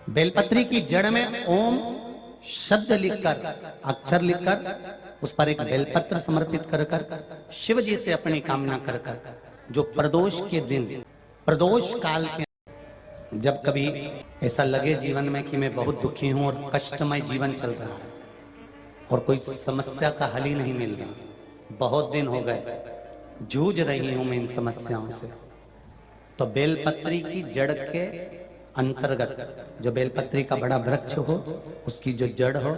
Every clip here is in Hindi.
बेलपत्री की जड़ में ओम शब्द लिखकर, अक्षर लिखकर उस पर एक बेलपत्र समर्पित कर कर शिव जी से अपनी कामना कर कर, जो प्रदोष के दिन, प्रदोष काल के, जब कभी ऐसा लगे जीवन में कि मैं बहुत दुखी हूं और कष्टमय जीवन चल रहा है और कोई समस्या का हल ही नहीं मिल रहा, बहुत दिन हो गए जूझ रही हूं मैं इन समस्याओं से, तो बेलपत्री की जड़ के अंतर्गत, जो बेलपत्री का बड़ा वृक्ष हो उसकी जो जड़ हो,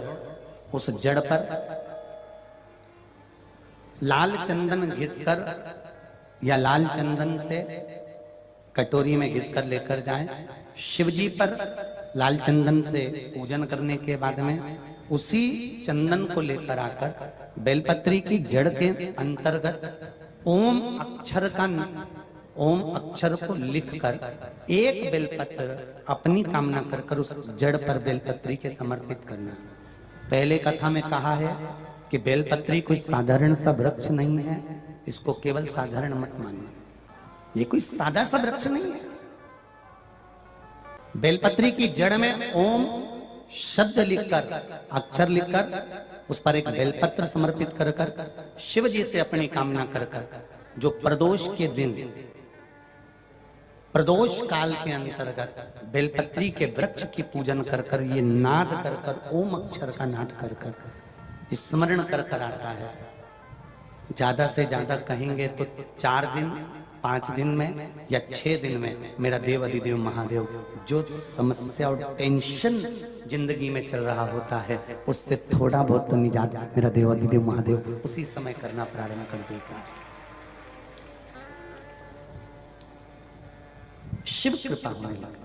उस जड़ पर लाल चंदन घिसकर या लाल चंदन से कटोरी में घिसकर लेकर जाएं। शिव जी पर लाल चंदन से पूजन करने के बाद में उसी चंदन को लेकर आकर बेलपत्री की जड़ के अंतर्गत ओम अक्षर को लिखकर एक बेलपत्र अपनी कामना कर कर उस जड़ पर बेलपत्री के समर्पित करना। पहले कथा में कहा है कि बेलपत्री कोई साधारण सा वृक्ष नहीं है, इसको केवल साधारण मत मानना, ये कोई सादा सा वृक्ष नहीं है। बेलपत्री की जड़ में ओम शब्द लिखकर, अक्षर लिखकर उस पर एक बेलपत्र समर्पित कर कर शिव जी से अपनी कामना कर कर, जो प्रदोष के दिन, प्रदोष काल के अंतर्गत बेलपत्री के वृक्ष की पूजन कर कर, ये नाद कर कर, ओम अक्षर का नाद कर कर स्मरण कर कर आता है। ज्यादा से ज्यादा कहेंगे तो 4 दिन, 5 दिन में या 6 दिन में मेरा देव अधिदेव महादेव जो समस्या और टेंशन जिंदगी में चल रहा होता है उससे थोड़ा बहुत तो निजात मेरा देव अधिदेव महादेव उसी समय करना प्रारंभ कर देता है। शिव कृपा होने लगती।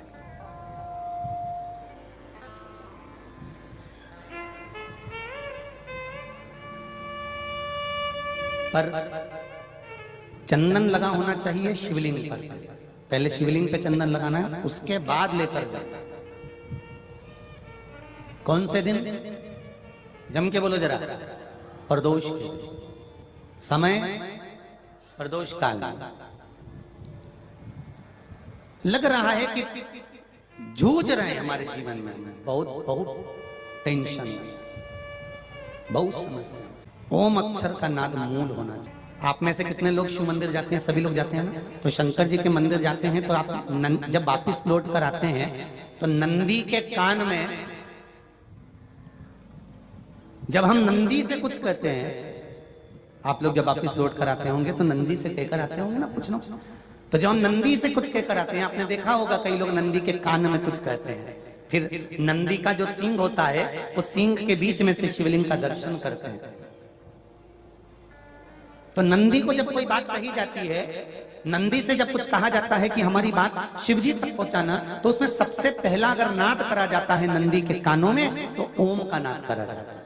पर चंदन लगा होना चाहिए शिवलिंग पर, पहले शिवलिंग पे चंदन लगाना है, उसके बाद लेकर जाना। कौन से दिन? जम के बोलो जरा। प्रदोष समय, प्रदोष काल। लग रहा है कि जूझ रहे हैं हमारे जीवन में, बहुत बहुत टेंशन, बहुत समस्या। ओम अक्षर का नाद मूल होना चाहिए। आप में से कितने लोग शिव मंदिर जाते हैं? सभी लोग जाते हैं ना। तो शंकर जी के मंदिर जाते हैं तो आप जब वापिस लौट कर आते हैं तो नंदी के कान में, जब हम नंदी से कुछ कहते हैं, आप लोग जब वापिस लौट कर आते होंगे तो नंदी से कहकर आते होंगे ना कुछ ना। तो जब हम नंदी से कुछ कहकर आते हैं, आपने देखा होगा कई लोग नंदी के कान में कुछ कहते हैं, फिर नंदी का जो सींग होता है उस सींग के बीच में से शिवलिंग का दर्शन करते हैं। तो नंदी को जब कोई बात कही जाती है, नंदी से जब कुछ कहा जाता है कि हमारी बात शिवजी तक पहुंचाना, तो उसमें सबसे पहला अगर नाद करा जाता है नंदी के कानों में तो ओम का नाद करा जाता है।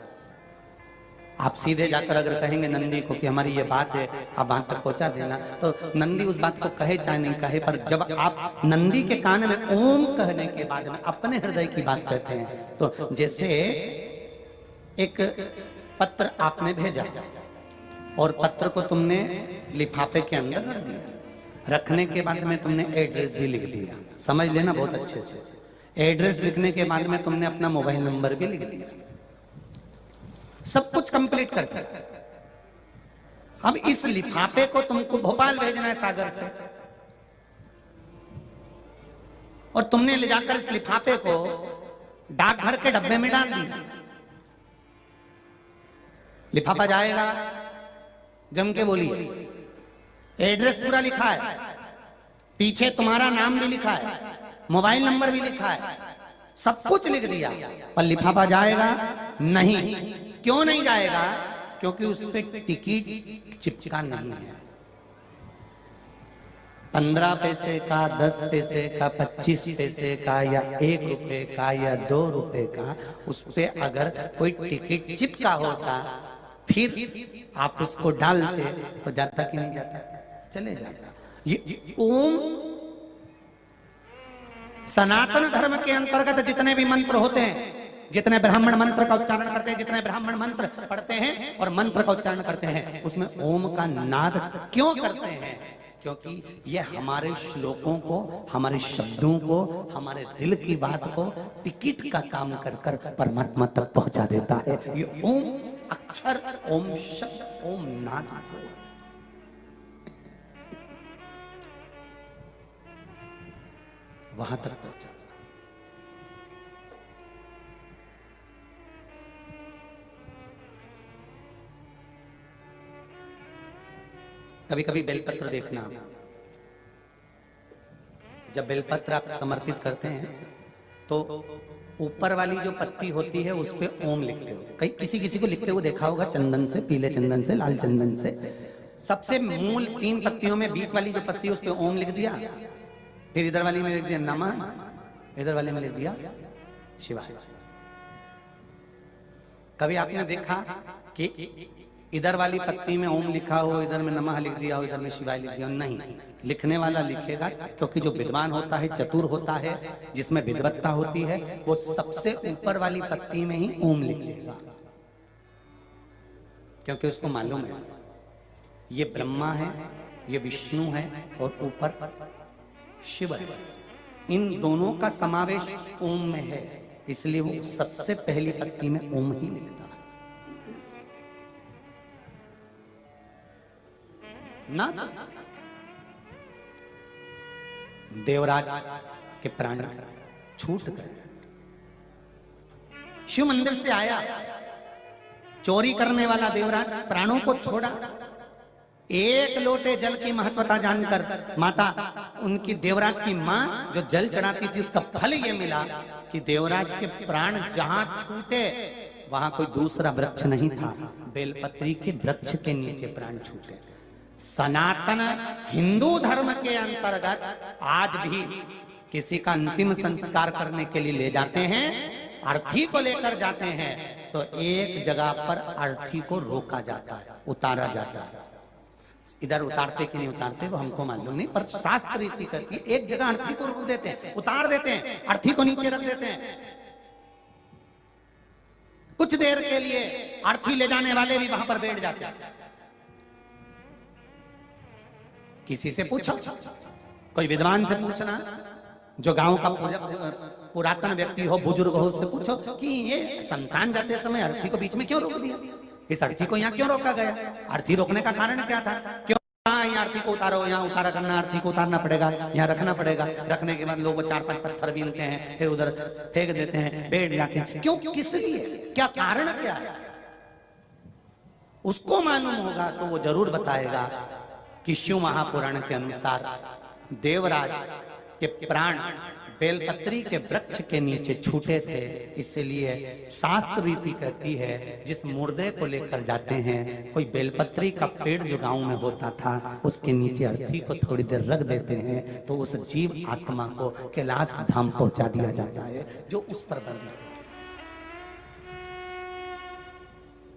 आप सीधे जाकर अगर कहेंगे नंदी को कि हमारी ये बात है, आप बात तक पहुंचा देना, तो नंदी उस बात को कहे चाहे नहीं कहे, पर जब आप नंदी के कान में ओम कहने के बाद में अपने हृदय की बात कहते हैं, तो जैसे एक पत्र आपने भेजा और पत्र को तुमने लिफाफे के अंदर रख दिया, रखने के बाद में तुमने एड्रेस भी लिख दिया, समझ लेना बहुत अच्छे से। एड्रेस लिखने के बाद में तुमने अपना मोबाइल नंबर भी लिख दिया, सब कुछ कंप्लीट करके अब इस लिफाफे को तुमको भोपाल भेजना है सागर से, और तुमने ले जाकर इस लिफाफे को डाकघर के डब्बे में डाल दिया। लिफाफा जाएगा, जम के बोलिए, एड्रेस पूरा लिखा है, पीछे तुम्हारा नाम भी लिखा है, मोबाइल नंबर भी लिखा है, सब कुछ लिख दिया, पर लिफाफा जाएगा नहीं। क्यों नहीं जाएगा? क्योंकि उस पर टिकट चिपका नहीं है। 15 पैसे का, 10 पैसे का, 25 पैसे का, या 1 रुपए का, या 2 रुपए का, उस पे अगर कोई टिकट चिपका होता फिर आप उसको डालते तो जाता कि नहीं जाता? चले जाता। ये ओम सनातन धर्म के अंतर्गत जितने भी मंत्र होते हैं, जितने ब्राह्मण मंत्र का उच्चारण करते हैं, जितने ब्राह्मण मंत्र पढ़ते हैं और मंत्र का उच्चारण करते हैं, उसमें ओम का नाद क्यों करते हैं? क्योंकि ये हमारे श्लोकों को, हमारे शब्दों को, हमारे दिल की बात को टिकट का काम कर कर परमात्मा तक पहुंचा देता है। ये ओम अक्षर, ओम शब्द, ओम नाद वहां तक पहुंचा। कभी कभी बेलपत्र देखना, जब बेलपत्र आप समर्पित करते हैं तो ऊपर वाली जो पत्ती होती है उस पे ओम लिखते हो। कई किसी को लिखते हुए देखा होगा, चंदन से, पीले चंदन से, लाल चंदन से। सबसे मूल 3 पत्तियों में बीच वाली जो पत्ती है उस पे ओम लिख दिया, फिर इधर वाली में लिख दिया नमः, इधर वाले में लिख दिया शिवाय। कभी आपने देखा कि इधर वाली पत्ती में ओम लिखा हो, इधर में नमः लिख दिया हो, इधर में शिवाय लिख दिया हो? नहीं, लिखने वाला लिखेगा, क्योंकि जो विद्वान होता है, चतुर होता है, जिसमें विद्वत्ता होती है, वो सबसे ऊपर वाली पत्ती में ही ओम लिखेगा, क्योंकि उसको मालूम है ये ब्रह्मा है, ये विष्णु है और ऊपर शिव है। इन दोनों का समावेश ओम में है, इसलिए वो सबसे पहली पत्ती में ओम ही लिखता है। ना देवराज के प्राण छूट गए। शिव मंदिर से आया, चोरी करने वाला देवराज प्राणों को छोड़ा। एक लोटे जल की महत्वता जानकर माता, उनकी देवराज की मां जो जल चढ़ाती थी, उसका फल ये मिला कि देवराज के प्राण जहां छूटे वहां कोई दूसरा वृक्ष नहीं था, बेलपत्री के वृक्ष के नीचे प्राण छूटे। सनातन हिंदू धर्म के अंतर्गत आज भी किसी का अंतिम संस्कार करने के लिए ले जाते हैं, अर्थी को लेकर जाते हैं, तो एक जगह पर अर्थी को रोका जाता है, उतारा जाता है। इधर उतारते कि नहीं उतारते वो हमको मालूम नहीं, पर शास्त्र रीति करके एक जगह अर्थी को रोक देते हैं, उतार देते हैं, अर्थी को नीचे रख देते हैं। कुछ देर के लिए अर्थी ले जाने वाले भी वहां पर बैठ जाते हैं। किसी से पूछो, कोई विद्वान से पूछना, जो गांव का पुरातन व्यक्ति हो, बुजुर्ग हो, उससे पूछो कि ये शमशान जाते समय अर्थी को बीच में क्यों रोक दिया, इस अर्थी को यहाँ क्यों रोका गया, अर्थी रोकने का कारण क्या था, क्यों यहाँ अर्थी को उतारो, यहाँ उतारा करना, अर्थी को उतारना पड़ेगा, यहाँ रखना पड़ेगा, रखने के बाद लोग 4-5 पत्थर बीनते हैं, फिर उधर फेंक देते हैं, बैठ जाते हैं, क्यों, किस लिए, क्या कारण क्या है? उसको मालूम होगा तो वो जरूर बताएगा कि शिव महापुराण के अनुसार देवराज के प्राण बेलपत्री के वृक्ष के नीचे छूटे थे, इसलिए शास्त्र रीति कहती है जिस मुर्दे को लेकर जाते हैं, कोई बेलपत्री का पेड़ जो गांव में होता था उसके नीचे अर्थी को थोड़ी देर रख देते हैं, तो उस जीव आत्मा को कैलाश धाम पहुंचा दिया जाता है जो उस पर बंधी।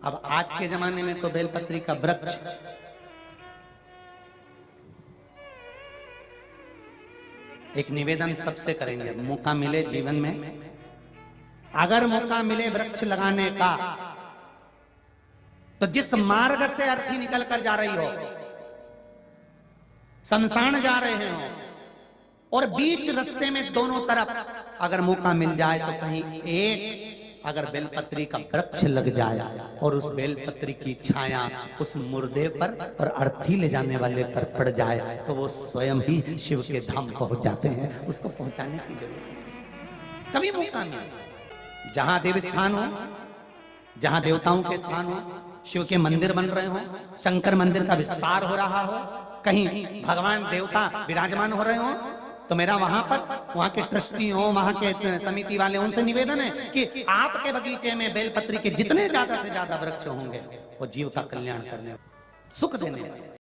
अब आज के जमाने में तो बेलपत्री का वृक्ष एक निवेदन सबसे करेंगे, मौका मिले जीवन में, अगर मौका मिले वृक्ष लगाने का, तो जिस मार्ग से अर्थी निकल कर जा रही हो, शमशान जा रहे हो, और बीच रास्ते में दोनों तरफ अगर मौका मिल जाए तो कहीं एक अगर बेलपत्री का वृक्ष लग जाए और उस बेलपत्री की छाया उस मुर्दे पर और अर्थी ले जाने वाले पर पड़ जाए, तो वो स्वयं ही शिव के धाम पहुंच जाते हैं। उसको पहुंचाने की जरूरत कभी मौका मिले, जहां देव स्थान हो, जहां देवताओं के स्थान हो, शिव के मंदिर बन रहे हो, शंकर मंदिर का विस्तार हो रहा हो, कहीं भगवान देवता विराजमान हो रहे हो, तो मेरा वहां के ट्रस्टी हो, वहां के समिति वाले, उनसे निवेदन है कि आपके बगीचे में बेलपत्री के जितने ज्यादा से ज्यादा वृक्ष होंगे वो जीव का कल्याण करने, सुख देने वाले।